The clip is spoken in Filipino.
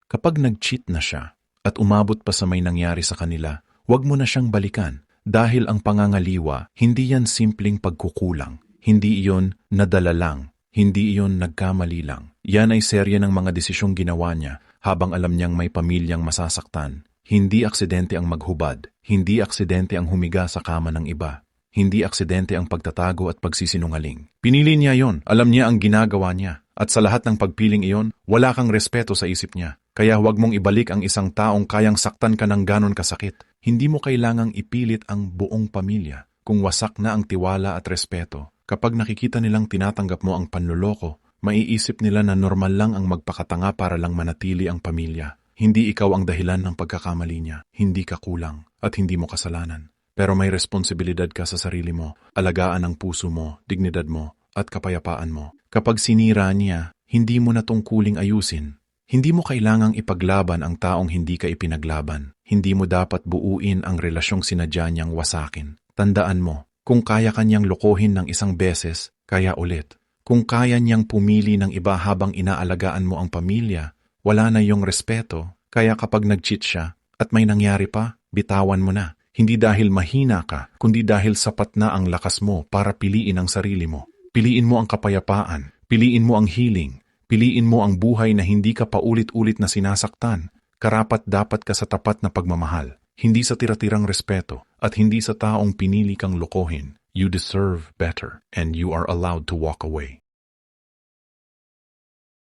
Kapag nag-cheat na siya at umabot pa sa may nangyari sa kanila, huwag mo na siyang balikan dahil ang pangangaliwa, hindi yan simpleng pagkukulang, hindi iyon nadala lang, hindi iyon nagkamali lang. Yan ay serye ng mga desisyong ginawa niya habang alam niyang may pamilyang masasaktan. Hindi aksidente ang maghubad, hindi aksidente ang humiga sa kama ng iba, hindi aksidente ang pagtatago at pagsisinungaling. Pinili niya yon, alam niya ang ginagawa niya, at sa lahat ng pagpiling iyon, wala kang respeto sa isip niya. Kaya huwag mong ibalik ang isang taong kayang saktan ka ng ganon kasakit. Hindi mo kailangang ipilit ang buong pamilya kung wasak na ang tiwala at respeto. Kapag nakikita nilang tinatanggap mo ang panloloko, maiisip nila na normal lang ang magpakatanga para lang manatili ang pamilya. Hindi ikaw ang dahilan ng pagkakamali niya, hindi ka kulang at hindi mo kasalanan. Pero may responsibilidad ka sa sarili mo, alagaan ang puso mo, dignidad mo at kapayapaan mo. Kapag sinira niya, hindi mo na tungkuling ayusin. Hindi mo kailangang ipaglaban ang taong hindi ka ipinaglaban. Hindi mo dapat buuin ang relasyong sinadya niyang wasakin. Tandaan mo, kung kaya kanyang lokohin ng isang beses, kaya ulit. Kung kaya niyang pumili ng iba habang inaalagaan mo ang pamilya, wala na yung respeto, kaya kapag nag-cheat siya at may nangyari pa, bitawan mo na. Hindi dahil mahina ka, kundi dahil sapat na ang lakas mo para piliin ang sarili mo. Piliin mo ang kapayapaan, piliin mo ang healing, piliin mo ang buhay na hindi ka paulit-ulit na sinasaktan. Karapat dapat ka sa tapat na pagmamahal, hindi sa tira-tirang respeto, at hindi sa taong pinili kang lokohin. You deserve better, and you are allowed to walk away.